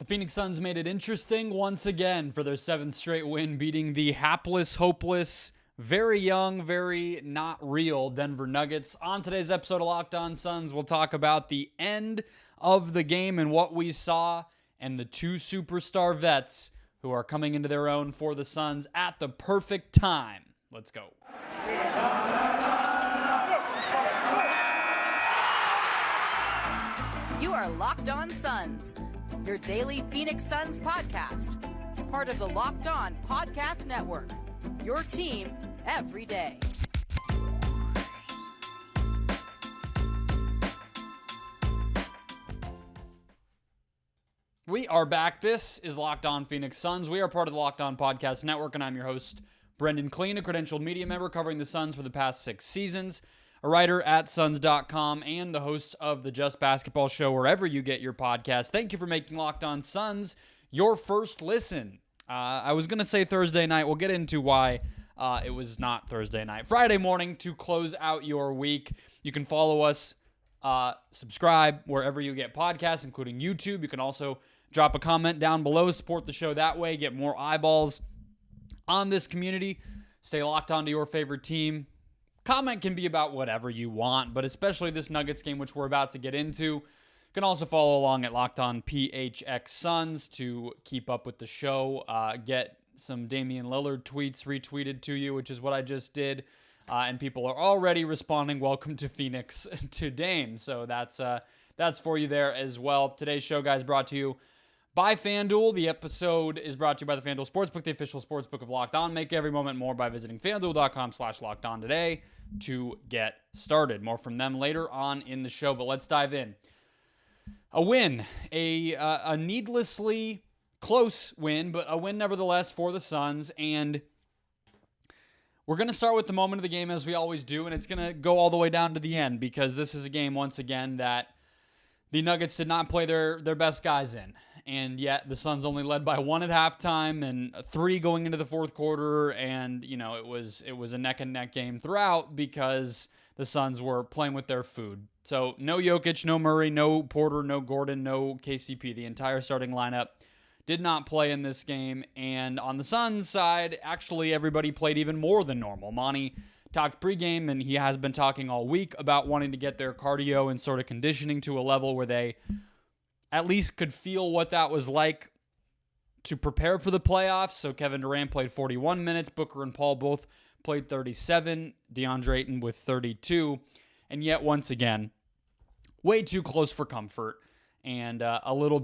The Phoenix Suns made it interesting once again for their 7th straight win, beating the hapless, hopeless, very young, very not real Denver Nuggets. On today's episode of Locked On Suns, we'll talk about the end of the game and what we saw, and the two superstar vets who are coming into their own for the Suns at the perfect time. Let's go. You are Locked On Suns, your daily Phoenix Suns podcast, part of the Locked On Podcast Network, your team every day. We are back. This is Locked On Phoenix Suns. We are part of the Locked On Podcast Network, and I'm your host, Brendon Kleen, a credentialed media member covering the Suns for the past 6 seasons, a writer at Suns.com, and the host of the Just Basketball Show wherever you get your podcast. Thank you for making Locked On Suns your first listen. I was going to say Thursday night. We'll get into why it was not Thursday night. Friday morning to close out your week. You can follow us, subscribe wherever you get podcasts, including YouTube. You can also drop a comment down below, support the show that way, get more eyeballs on this community. Stay locked onto your favorite team. Comment can be about whatever you want, but especially this Nuggets game, which we're about to get into. You can also follow along at Locked On PHX Suns to keep up with the show. Get some Damian Lillard tweets retweeted to you, which is what I just did. And people are already responding, welcome to Phoenix to Dame. So that's for you there as well. Today's show, guys, brought to you by FanDuel. The episode is brought to you by the FanDuel Sportsbook, the official sportsbook of Locked On. Make every moment more by visiting FanDuel.com/LockedOn today to get started. More from them later on in the show, but let's dive in. A win, a needlessly close win, but a win nevertheless for the Suns. And we're going to start with the moment of the game as we always do, and it's going to go all the way down to the end because this is a game, once again, that the Nuggets did not play their best guys in. And yet the Suns only led by 1 at halftime and 3 going into the fourth quarter. And, you know, it was a neck and neck game throughout because the Suns were playing with their food. So no Jokic, no Murray, no Porter, no Gordon, no KCP. The entire starting lineup did not play in this game. And on the Suns side, actually everybody played even more than normal. Monty talked pregame, and he has been talking all week about wanting to get their cardio and sort of conditioning to a level where they at least could feel what that was like to prepare for the playoffs. So Kevin Durant played 41 minutes. Booker and Paul both played 37. DeAndre Ayton with 32. And yet, once again, way too close for comfort and a little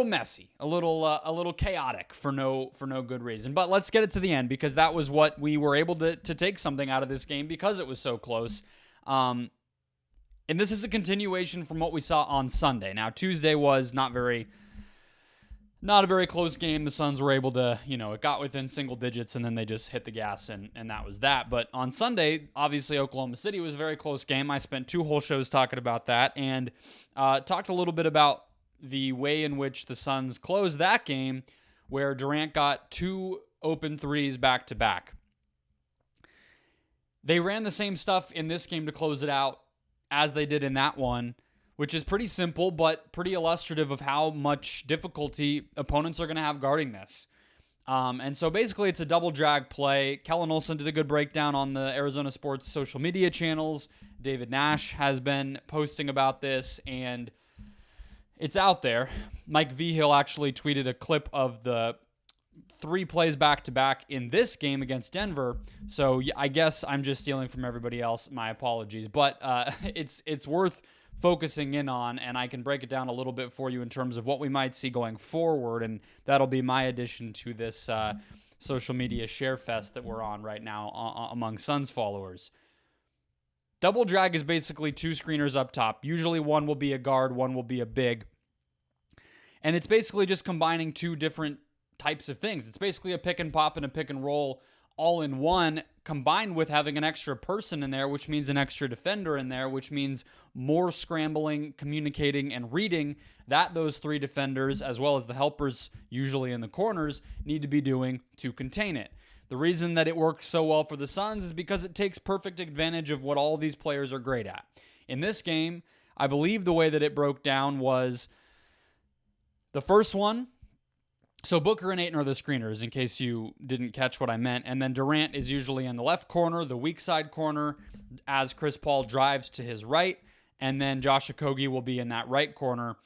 messy, a little chaotic for no good reason. But let's get it to the end because that was what we were able to take something out of this game because it was so close. And this is a continuation from what we saw on Sunday. Now, Tuesday was not a very close game. The Suns were able to, it got within single digits, and then they just hit the gas, and that was that. But on Sunday, obviously, Oklahoma City was a very close game. I spent 2 whole shows talking about that and talked a little bit about the way in which the Suns closed that game, where Durant got 2 open threes back-to-back. They ran the same stuff in this game to close it out as they did in that one, which is pretty simple but pretty illustrative of how much difficulty opponents are going to have guarding this. And so basically it's a double drag play. Kellen Olson did a good breakdown on the Arizona Sports social media channels. David Nash has been posting about this, and it's out there. Mike Vigil actually tweeted a clip of the 3 plays back-to-back in this game against Denver. So I guess I'm just stealing from everybody else. My apologies. But it's worth focusing in on, and I can break it down a little bit for you in terms of what we might see going forward, and that'll be my addition to this social media share fest that we're on right now among Suns followers. Double drag is basically 2 screeners up top. Usually one will be a guard, one will be a big. And it's basically just combining 2 different types of things. It's basically a pick and pop and a pick and roll all in one, combined with having an extra person in there, which means an extra defender in there, which means more scrambling, communicating, and reading that those 3 defenders, as well as the helpers usually in the corners, need to be doing to contain it. The reason that it works so well for the Suns is because it takes perfect advantage of what all these players are great at. In this game, I believe the way that it broke down was The first one, so Booker and Ayton are the screeners, in case you didn't catch what I meant. And then Durant is usually in the left corner, the weak side corner, as Chris Paul drives to his right. And then Josh Okogie will be in that right corner,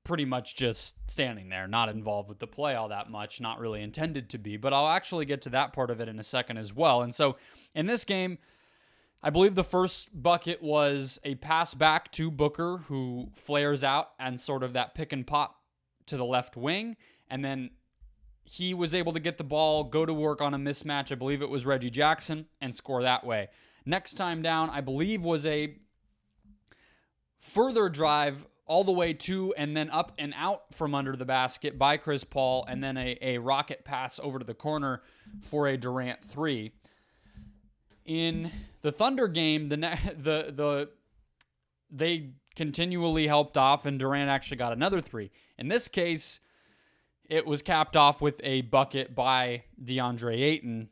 pretty much just standing there, not involved with the play all that much, not really intended to be. But I'll actually get to that part of it in a second as well. And so in this game, I believe the first bucket was a pass back to Booker, who flares out and sort of that pick and pop to the left wing. And then he was able to get the ball, go to work on a mismatch. I believe it was Reggie Jackson, and score that way. Next time down, I believe, was a further drive all the way to and then up and out from under the basket by Chris Paul, and then a rocket pass over to the corner for a Durant three. In the Thunder game, they continually helped off, and Durant actually got another three. In this case, it was capped off with a bucket by DeAndre Ayton,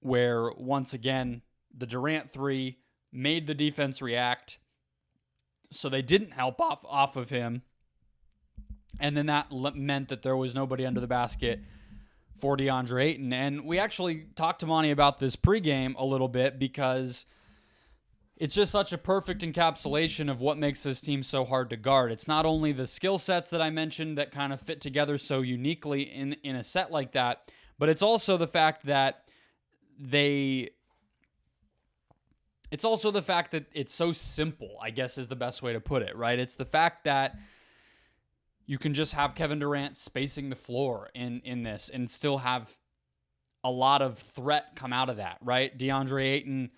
where once again the Durant three made the defense react, so they didn't help off of him, and then that meant that there was nobody under the basket for DeAndre Ayton. And we actually talked to Monty about this pregame a little bit, because it's just such a perfect encapsulation of what makes this team so hard to guard. It's not only the skill sets that I mentioned that kind of fit together so uniquely in a set like that, but it's also the fact that it's so simple, I guess is the best way to put it, right? It's the fact that you can just have Kevin Durant spacing the floor in this and still have a lot of threat come out of that, right? DeAndre Ayton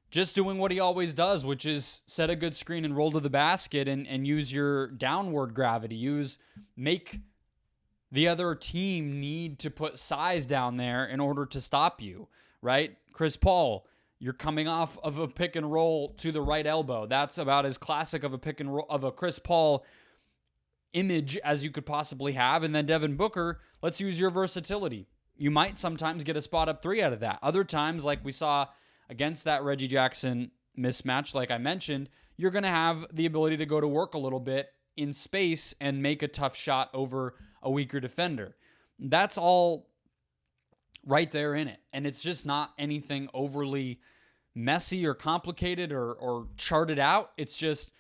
just doing what he always does, which is set a good screen and roll to the basket and use your downward gravity. Make the other team need to put size down there in order to stop you, right? Chris Paul, you're coming off of a pick and roll to the right elbow. That's about as classic of a pick and roll of a Chris Paul image as you could possibly have. And then Devin Booker, let's use your versatility. You might sometimes get a spot up three out of that. Other times, like we saw against that Reggie Jackson mismatch, like I mentioned, you're going to have the ability to go to work a little bit in space and make a tough shot over a weaker defender. That's all right there in it. And it's just not anything overly messy or complicated or charted out. It's just,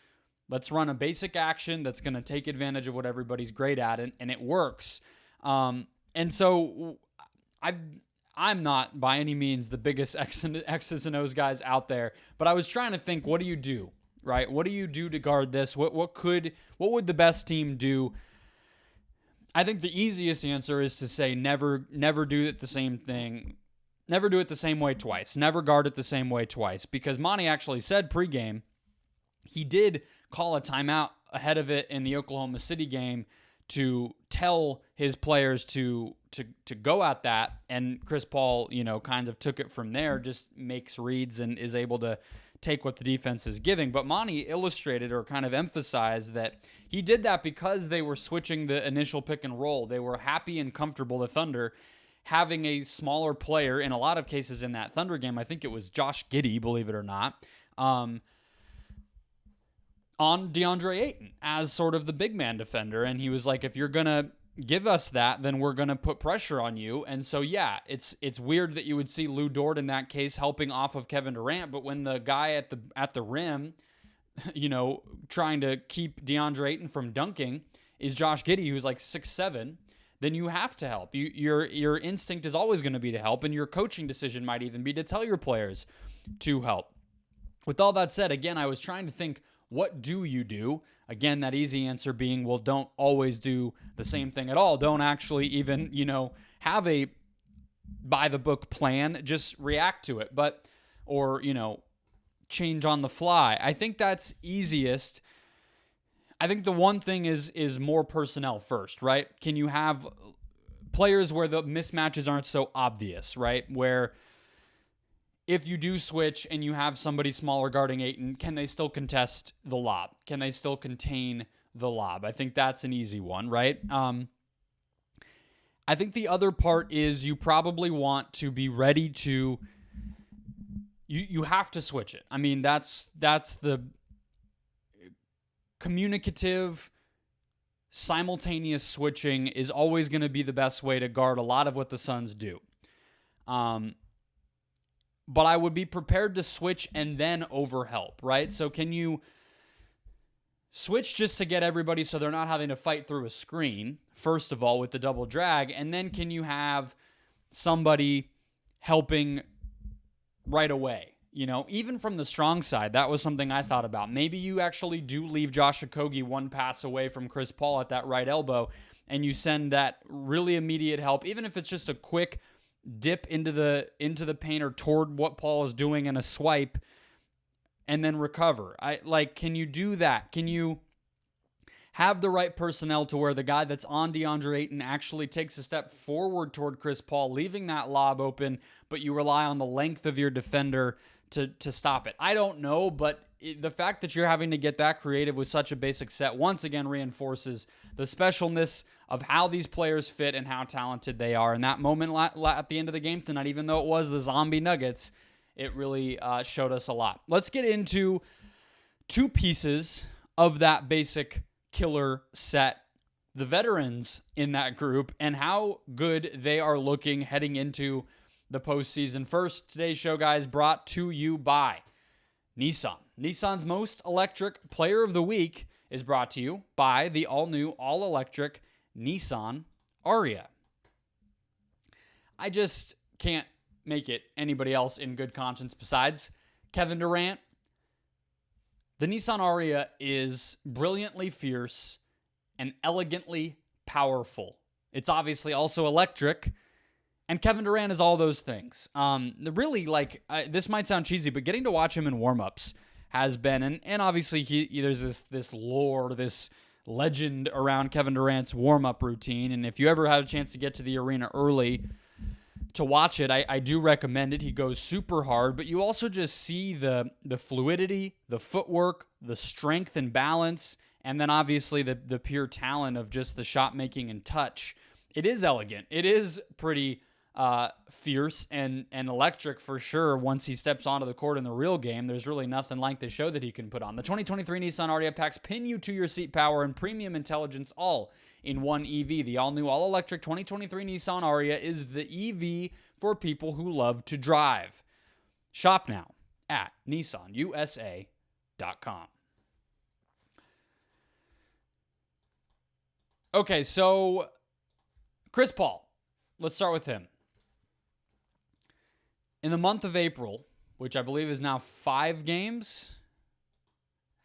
let's run a basic action that's going to take advantage of what everybody's great at, and it works. And so I'm not by any means the biggest X's and O's guys out there, but I was trying to think, what do you do, right? What do you do to guard this? What would the best team do? I think the easiest answer is to say never do it the same thing. Never do it the same way twice. Never guard it the same way twice. Because Monty actually said pregame, he did call a timeout ahead of it in the Oklahoma City game to tell his players to go at that, and Chris Paul, kind of took it from there, just makes reads and is able to take what the defense is giving. But Monty illustrated or kind of emphasized that he did that because they were switching the initial pick and roll. They were happy and comfortable, the Thunder, having a smaller player, in a lot of cases in that Thunder game, I think it was Josh Giddey, believe it or not, on DeAndre Ayton as sort of the big man defender. And he was like, if you're going to give us that, then we're going to put pressure on you. And so, yeah, it's weird that you would see Lou Dort in that case helping off of Kevin Durant, but when the guy at the rim, trying to keep DeAndre Ayton from dunking is Josh Giddey, who's like 6'7", then you have to help. Your instinct is always going to be to help, and your coaching decision might even be to tell your players to help. With all that said, again, I was trying to think, what do you do? Again, that easy answer being, well, don't always do the same thing at all. Don't actually even, have a by-the-book plan. Just react to it. Or change on the fly. I think that's easiest. I think the one thing is more personnel first, right? Can you have players where the mismatches aren't so obvious, right? Where if you do switch and you have somebody smaller guarding Ayton, can they still contest the lob? Can they still contain the lob? I think that's an easy one, right? I think the other part is you probably want to be ready to... You have to switch it. I mean, that's the communicative, simultaneous switching is always going to be the best way to guard a lot of what the Suns do. But I would be prepared to switch and then overhelp, right? So can you switch just to get everybody so they're not having to fight through a screen, first of all, with the double drag, and then can you have somebody helping right away? You know, even from the strong side, that was something I thought about. Maybe you actually do leave Josh Okogie one pass away from Chris Paul at that right elbow, and you send that really immediate help, even if it's just a quick dip into the paint or toward what Paul is doing in a swipe, and then recover. Can you do that? Can you have the right personnel to where the guy that's on DeAndre Ayton actually takes a step forward toward Chris Paul, leaving that lob open, but you rely on the length of your defender to stop it? I don't know, but the fact that you're having to get that creative with such a basic set once again reinforces the specialness of how these players fit and how talented they are. And that moment at the end of the game tonight, even though it was the zombie Nuggets, it really showed us a lot. Let's get into two pieces of that basic killer set, the veterans in that group, and how good they are looking heading into the postseason. First, today's show, guys, brought to you by Nissan. Nissan's most electric player of the week is brought to you by the all-new, all-electric Nissan Ariya. I just can't make it anybody else in good conscience besides Kevin Durant. The Nissan Ariya is brilliantly fierce and elegantly powerful. It's obviously also electric, and Kevin Durant is all those things. This might sound cheesy, but getting to watch him in warm-ups has been, and obviously there's this lore, this legend around Kevin Durant's warm-up routine, and if you ever have a chance to get to the arena early to watch it, I do recommend it. He goes super hard, but you also just see the fluidity, the footwork, the strength and balance, and then obviously the pure talent of just the shot making and touch. It is elegant. It is pretty fierce and electric for sure. Once he steps onto the court in the real game, there's really nothing like the show that he can put on. The 2023 Nissan Ariya packs pin you to your seat power and premium intelligence all in one EV. The all-new, all-electric 2023 Nissan Ariya is the EV for people who love to drive. Shop now at nissanusa.com. Okay, so Chris Paul. Let's start with him. In the month of April, which I believe is now 5 games.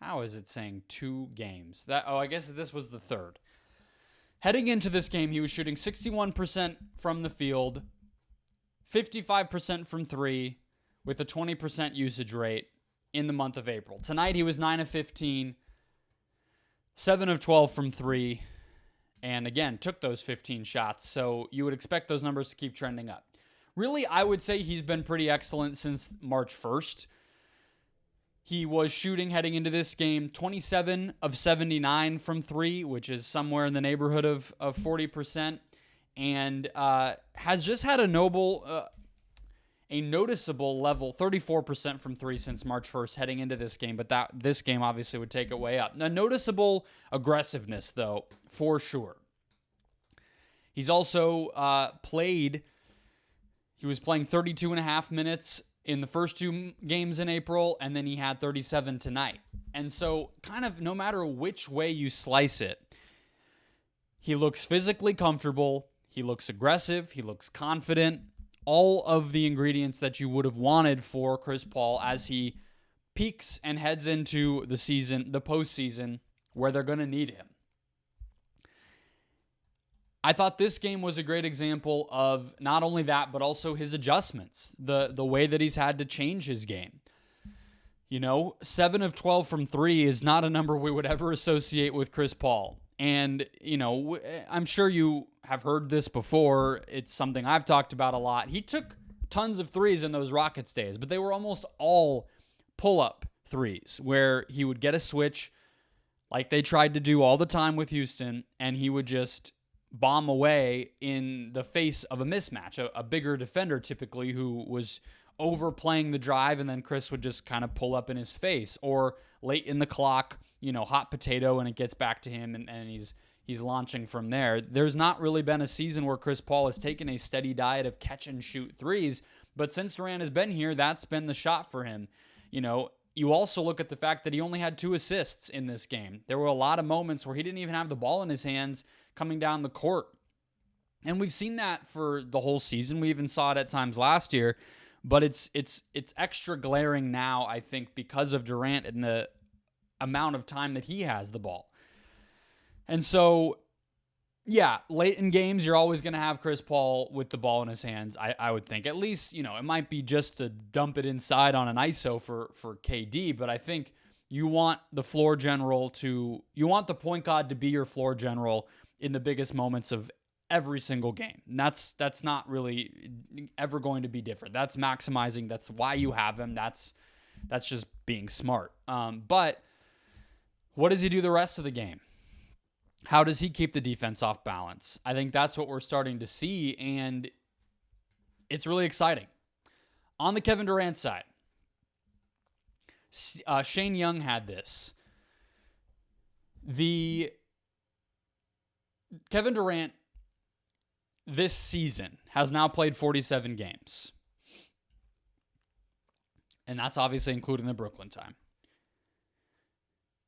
How is it saying 2 games? I guess this was the third. Heading into this game, he was shooting 61% from the field, 55% from 3, with a 20% usage rate in the month of April. Tonight, he was 9 of 15, 7 of 12 from 3, and again, took those 15 shots. So you would expect those numbers to keep trending up. Really, I would say he's been pretty excellent since March 1st. He was shooting heading into this game 27 of 79 from 3, which is somewhere in the neighborhood of 40%, and has just had a noticeable level, 34% from 3 since March 1st heading into this game, but this game obviously would take it way up. A noticeable aggressiveness, though, for sure. He's also he was playing 32 and a half minutes in the first 2 games in April, and then he had 37 tonight. And so kind of no matter which way you slice it, he looks physically comfortable, he looks aggressive, he looks confident, all of the ingredients that you would have wanted for Chris Paul as he peaks and heads into the season, the postseason, where they're going to need him. I thought this game was a great example of not only that, but also his adjustments, the way that he's had to change his game. 7 of 12 from 3 is not a number we would ever associate with Chris Paul. And, I'm sure you have heard this before. It's something I've talked about a lot. He took tons of threes in those Rockets days, but they were almost all pull-up threes where he would get a switch like they tried to do all the time with Houston, and he would just bomb away in the face of a mismatch, a bigger defender typically who was overplaying the drive, and then Chris would just kind of pull up in his face, or late in the clock, hot potato, and it gets back to him, and he's launching from there. There's not really been a season where Chris Paul has taken a steady diet of catch and shoot threes, but since Durant has been here, that's been the shot for him. You also look at the fact that he only had 2 assists in this game. There were a lot of moments where he didn't even have the ball in his hands coming down the court. And we've seen that for the whole season. We even saw it at times last year, but it's extra glaring now, I think, because of Durant and the amount of time that he has the ball. And so, yeah, late in games, you're always going to have Chris Paul with the ball in his hands, I would think. At least, it might be just to dump it inside on an ISO for KD, but I think you want the point guard to be your floor general in the biggest moments of every single game. And that's not really ever going to be different. That's maximizing. That's why you have him. That's just being smart. But what does he do the rest of the game? How does he keep the defense off balance? I think that's what we're starting to see, and it's really exciting. On the Kevin Durant side, Shane Young had this. The Kevin Durant this season has now played 47 games. And that's obviously including the Brooklyn time.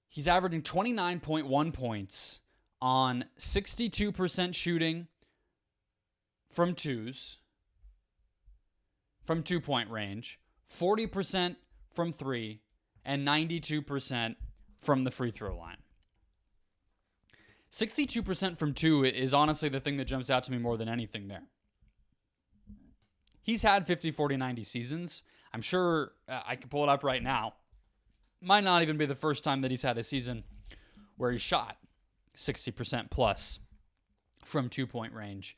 He's averaging 29.1 points on 62% shooting from 2-point range, 40% from 3, and 92% from the free throw line. 62% from 2 is honestly the thing that jumps out to me more than anything there. He's had 50, 40, 90 seasons. I'm sure I can pull it up right now. Might not even be the first time that he's had a season where he shot 60% plus from 2-point range.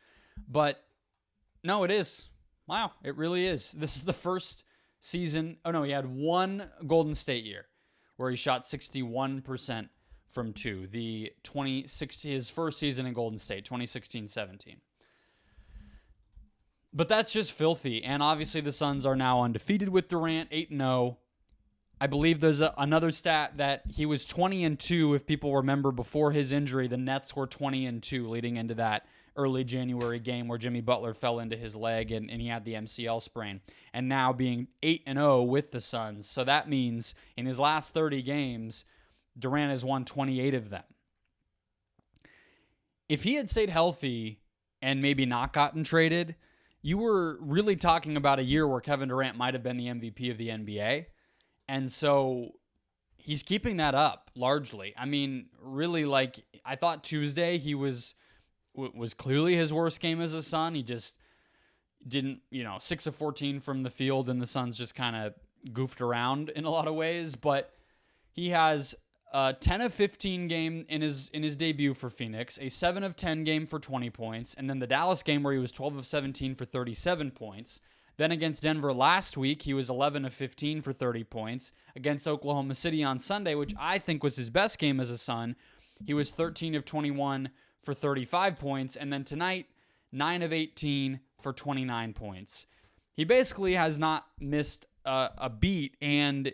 But no, it is. Wow, it really is. This is the first season. Oh, no, he had one Golden State year where he shot 61% from 2. His first season in Golden State, 2016-17. But that's just filthy. And obviously the Suns are now undefeated with Durant, 8-0. I believe there's another stat that he was 20-2. If people remember, before his injury, the Nets were 20-2 leading into that early January game where Jimmy Butler fell into his leg and he had the MCL sprain. And now being 8-0 with the Suns. So that means in his last 30 games, Durant has won 28 of them. If he had stayed healthy and maybe not gotten traded, you were really talking about a year where Kevin Durant might have been the MVP of the NBA. And so he's keeping that up largely. I mean, really, I thought Tuesday he was clearly his worst game as a Sun. He just didn't, 6 of 14 from the field, and the Suns just kind of goofed around in a lot of ways. But he has a 10 of 15 game in his debut for Phoenix, a 7 of 10 game for 20 points, and then the Dallas game where he was 12 of 17 for 37 points. Then against Denver last week, he was 11 of 15 for 30 points. Against Oklahoma City on Sunday, which I think was his best game as a Sun, he was 13 of 21 for 35 points. And then tonight, 9 of 18 for 29 points. He basically has not missed a beat and,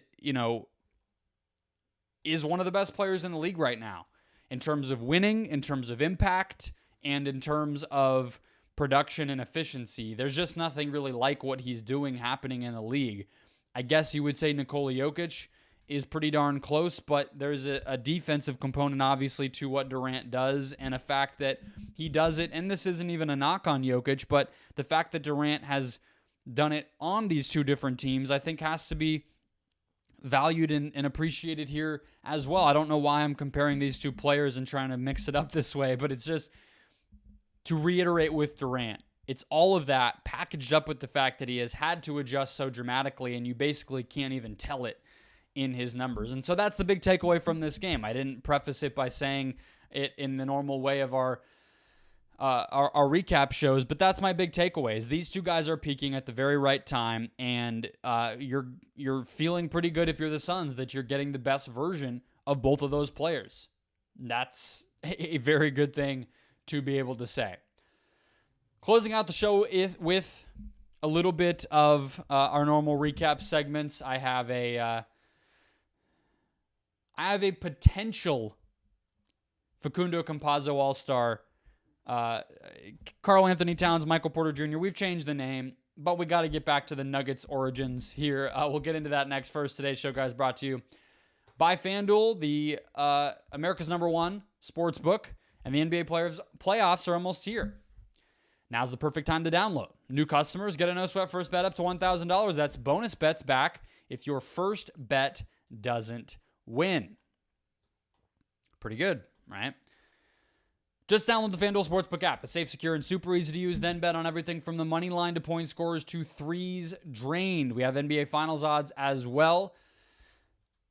is one of the best players in the league right now in terms of winning, in terms of impact, and in terms of production and efficiency. There's just nothing really like what he's doing happening in the league. I guess you would say Nikola Jokic is pretty darn close, but there's a defensive component, obviously, to what Durant does, and a fact that he does it, and this isn't even a knock on Jokic, but the fact that Durant has done it on these two different teams, I think has to be valued and appreciated here as well. I don't know why I'm comparing these two players and trying to mix it up this way, but it's just to reiterate with Durant, it's all of that packaged up with the fact that he has had to adjust so dramatically, and you basically can't even tell it in his numbers. And so that's the big takeaway from this game. I didn't preface it by saying it in the normal way of our recap shows, but that's my big takeaways. These two guys are peaking at the very right time, and you're feeling pretty good if you're the Suns that you're getting the best version of both of those players. That's a very good thing to be able to say. Closing out the show with a little bit of our normal recap segments, I have a potential Facundo Campazzo All-Star, Karl Anthony Towns, Michael Porter Jr. We've changed the name, but we got to get back to the Nuggets origins here. We'll get into that next. First, today's show, guys, brought to you by FanDuel, the America's #1 sports book, and the NBA playoffs are almost here. Now's the perfect time to download. New customers get a no-sweat first bet up to $1,000. That's bonus bets back if your first bet doesn't win. Pretty good, right? Just download the FanDuel Sportsbook app. It's safe, secure, and super easy to use. Then bet on everything from the money line to point scorers to threes drained. We have NBA Finals odds as well.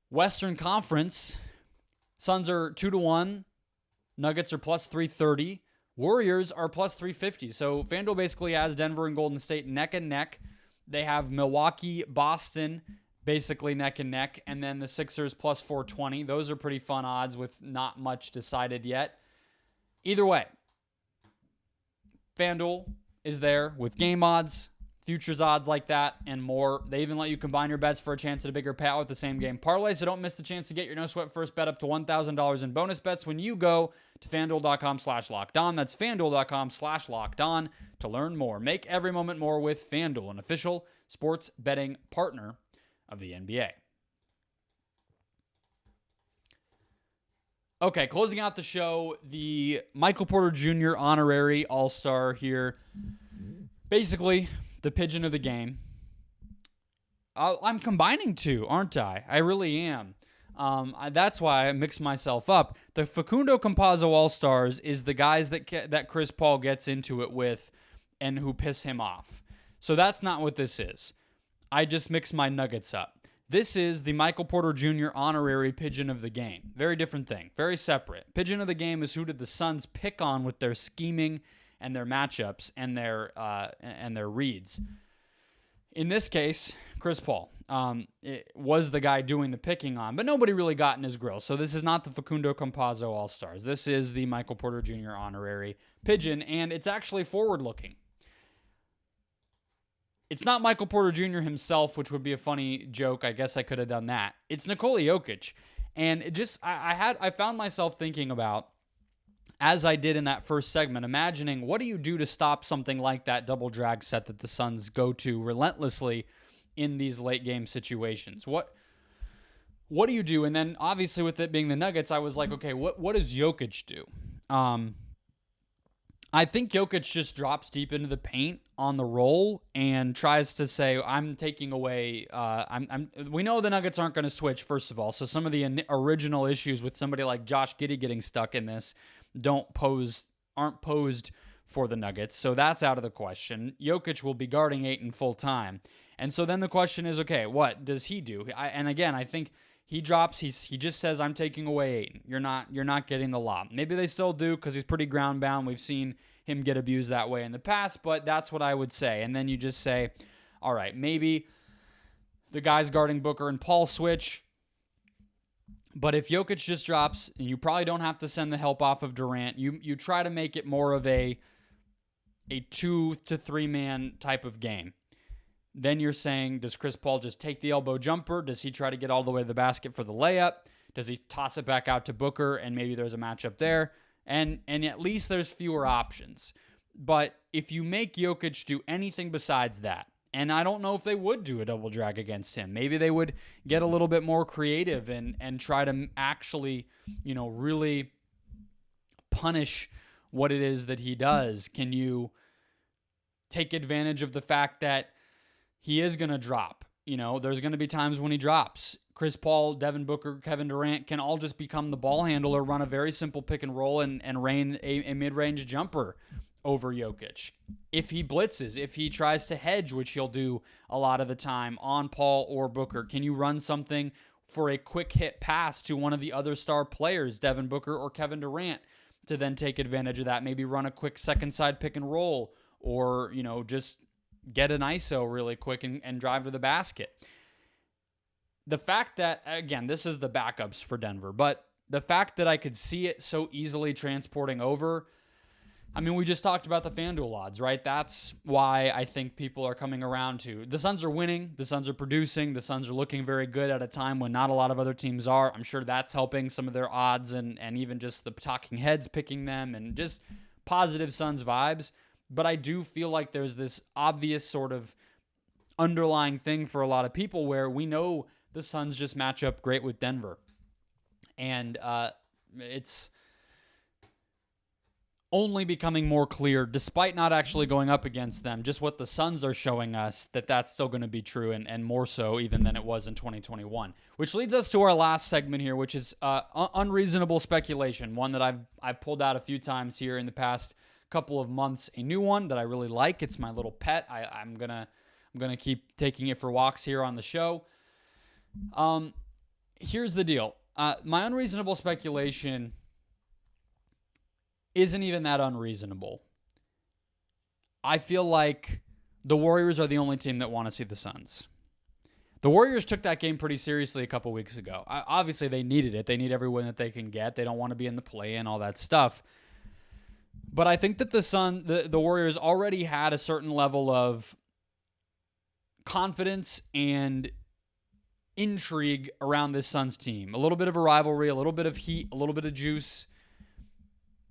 Western Conference, Suns are 2-1. Nuggets are plus 330. Warriors are plus 350. So FanDuel basically has Denver and Golden State neck and neck. They have Milwaukee, Boston basically neck and neck. And then the Sixers plus 420. Those are pretty fun odds with not much decided yet. Either way, FanDuel is there with game odds, futures odds like that, and more. They even let you combine your bets for a chance at a bigger payout with the same game parlay, so don't miss the chance to get your no-sweat first bet up to $1,000 in bonus bets when you go to FanDuel.com/LockedOn. That's FanDuel.com/LockedOn to learn more. Make every moment more with FanDuel, an official sports betting partner of the NBA. Okay, closing out the show, the Michael Porter Jr. honorary All-Star here. Basically, the pigeon of the game. I'm combining two, aren't I? I really am. That's why I mix myself up. The Facundo Campazzo All-Stars is the guys that Chris Paul gets into it with and who piss him off. So that's not what this is. I just mix my nuggets up. This is the Michael Porter Jr. honorary pigeon of the game. Very different thing. Very separate. Pigeon of the game is who did the Suns pick on with their scheming and their matchups and their reads. In this case, Chris Paul it was the guy doing the picking on, but nobody really got in his grill. So this is not the Facundo Campazzo All-Stars. This is the Michael Porter Jr. honorary pigeon, and it's actually forward-looking. It's not Michael Porter Jr. himself, which would be a funny joke. I guess I could have done that. It's Nikola Jokic. And it just, I found myself thinking about, as I did in that first segment, imagining what do you do to stop something like that double drag set that the Suns go to relentlessly in these late game situations? What do you do? And then obviously with it being the Nuggets, I was like, okay, what does Jokic do? I think Jokic just drops deep into the paint on the roll and tries to say, I'm taking away, we know the Nuggets aren't going to switch, first of all. So some of the original issues with somebody like Josh Giddey getting stuck in this aren't posed for the Nuggets. So that's out of the question. Jokic will be guarding Ayton full time. And so then the question is, okay, what does he do? And again, I think he drops, he just says, I'm taking away Ayton. You're not getting the lob. Maybe they still do because he's pretty ground bound. We've seen him get abused that way in the past, but that's what I would say. And then you just say, all right, maybe the guys guarding Booker and Paul switch. But if Jokic just drops, and you probably don't have to send the help off of Durant, you try to make it more of a 2 to 3 man type of game. Then you're saying, does Chris Paul just take the elbow jumper? Does he try to get all the way to the basket for the layup? Does he toss it back out to Booker and maybe there's a matchup there? And at least there's fewer options. But if you make Jokic do anything besides that, and I don't know if they would do a double drag against him. Maybe they would get a little bit more creative and try to actually, really punish what it is that he does. Can you take advantage of the fact that he is going to drop? There's going to be times when he drops. Chris Paul, Devin Booker, Kevin Durant can all just become the ball handler, run a very simple pick and roll, and rain a mid-range jumper over Jokic. If he blitzes, if he tries to hedge, which he'll do a lot of the time on Paul or Booker, can you run something for a quick hit pass to one of the other star players, Devin Booker or Kevin Durant, to then take advantage of that? Maybe run a quick second side pick and roll, or, just get an ISO really quick and drive to the basket. The fact that, again, this is the backups for Denver, but the fact that I could see it so easily transporting over, I mean, we just talked about the FanDuel odds, right? That's why I think people are coming around to the Suns are winning, the Suns are producing, the Suns are looking very good at a time when not a lot of other teams are. I'm sure that's helping some of their odds and even just the talking heads picking them and just positive Suns vibes. But I do feel like there's this obvious sort of underlying thing for a lot of people where we know the Suns just match up great with Denver. And it's only becoming more clear, despite not actually going up against them, just what the Suns are showing us, that that's still going to be true, and more so even than it was in 2021. Which leads us to our last segment here, which is unreasonable speculation, one that I've pulled out a few times here in the past couple of months. A new one that I really like. It's my little pet. I'm gonna keep taking it for walks here on the show. Here's the deal. My unreasonable speculation isn't even that unreasonable. I feel like the Warriors are the only team that want to see the Suns. The Warriors took that game pretty seriously a couple weeks ago. Obviously, they needed it. They need every win that they can get. They don't want to be in the play and all that stuff. But I think that the Warriors already had a certain level of confidence and intrigue around this Suns team. A little bit of a rivalry, a little bit of heat, a little bit of juice.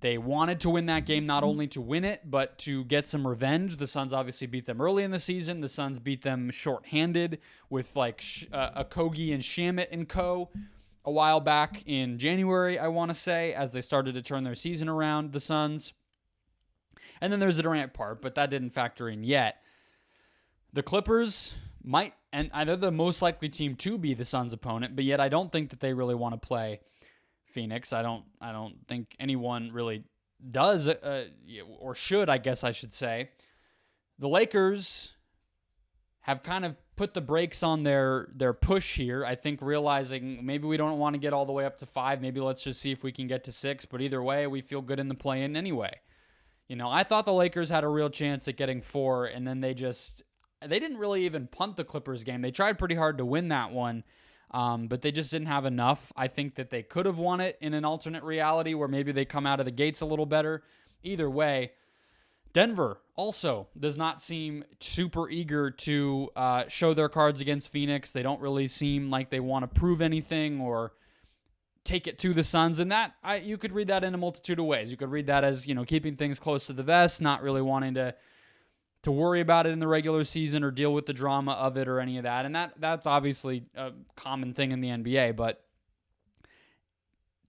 They wanted to win that game, not only to win it, but to get some revenge. The Suns obviously beat them early in the season. The Suns beat them shorthanded with like Okogie and Shamet and co. a while back in January, I want to say, as they started to turn their season around, the Suns. And then there's the Durant part, but that didn't factor in yet. The Clippers might, and they're the most likely team to be the Suns' opponent, but yet I don't think that they really want to play Phoenix. I don't think anyone really does, or should, I guess I should say. The Lakers have kind of put the brakes on their push here, I think, realizing maybe we don't want to get all the way up to 5. Maybe let's just see if we can get to 6. But either way, we feel good in the play-in anyway. You know, I thought the Lakers had a real chance at getting 4, and then they didn't really even punt the Clippers game. They tried pretty hard to win that one. But they just didn't have enough. I think that they could have won it in an alternate reality where maybe they come out of the gates a little better. Either way, Denver also does not seem super eager to show their cards against Phoenix. They don't really seem like they want to prove anything or take it to the Suns. And that you could read that in a multitude of ways. You could read that as, keeping things close to the vest, not really wanting to worry about it in the regular season or deal with the drama of it or any of that. And that's obviously a common thing in the NBA, but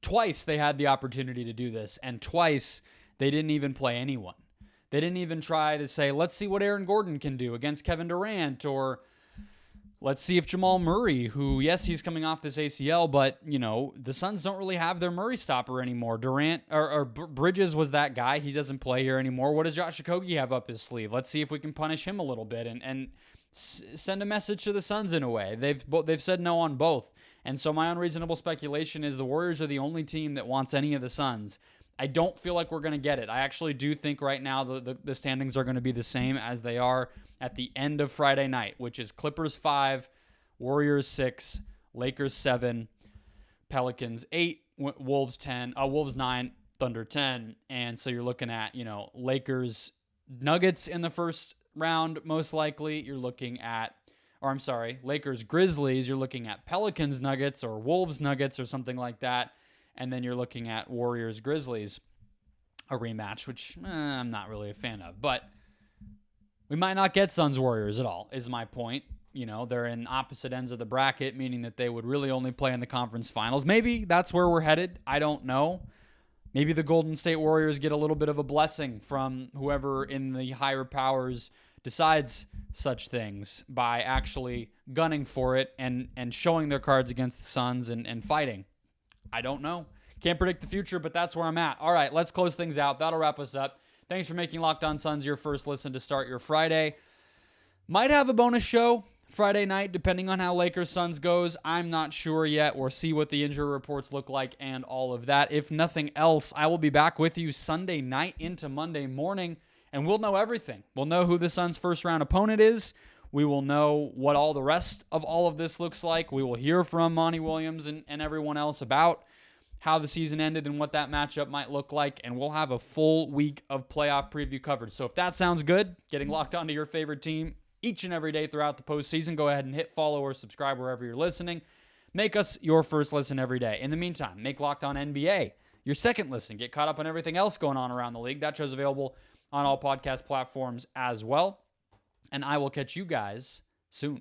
twice they had the opportunity to do this, and twice they didn't even play anyone. They didn't even try to say, let's see what Aaron Gordon can do against Kevin Durant, or let's see if Jamal Murray, who, yes, he's coming off this ACL, but, the Suns don't really have their Murray stopper anymore. Durant or Bridges was that guy. He doesn't play here anymore. What does Josh Okogie have up his sleeve? Let's see if we can punish him a little bit and send a message to the Suns in a way. They've said no on both. And so my unreasonable speculation is the Warriors are the only team that wants any of the Suns. I don't feel like we're going to get it. I actually do think right now the standings are going to be the same as they are at the end of Friday night, which is Clippers 5, Warriors 6, Lakers 7, Pelicans 8, Wolves 9, Thunder 10. And so you're looking at, Lakers Nuggets in the first round, most likely. You're looking at, Lakers Grizzlies. You're looking at Pelicans Nuggets or Wolves Nuggets or something like that. And then you're looking at Warriors Grizzlies, a rematch, which I'm not really a fan of. But we might not get Suns Warriors at all, is my point. They're in opposite ends of the bracket, meaning that they would really only play in the conference finals. Maybe that's where we're headed. I don't know. Maybe the Golden State Warriors get a little bit of a blessing from whoever in the higher powers decides such things by actually gunning for it and showing their cards against the Suns and fighting. I don't know. Can't predict the future, but that's where I'm at. All right, let's close things out. That'll wrap us up. Thanks for making Locked On Suns your first listen to start your Friday. Might have a bonus show Friday night, depending on how Lakers Suns goes. I'm not sure yet. We'll see what the injury reports look like and all of that. If nothing else, I will be back with you Sunday night into Monday morning, and we'll know everything. We'll know who the Suns' first-round opponent is. We will know what all the rest of all of this looks like. We will hear from Monty Williams and everyone else about how the season ended and what that matchup might look like, and we'll have a full week of playoff preview coverage. So if that sounds good, getting locked onto your favorite team each and every day throughout the postseason, go ahead and hit follow or subscribe wherever you're listening. Make us your first listen every day. In the meantime, make Locked On NBA your second listen. Get caught up on everything else going on around the league. That show's available on all podcast platforms as well. And I will catch you guys soon.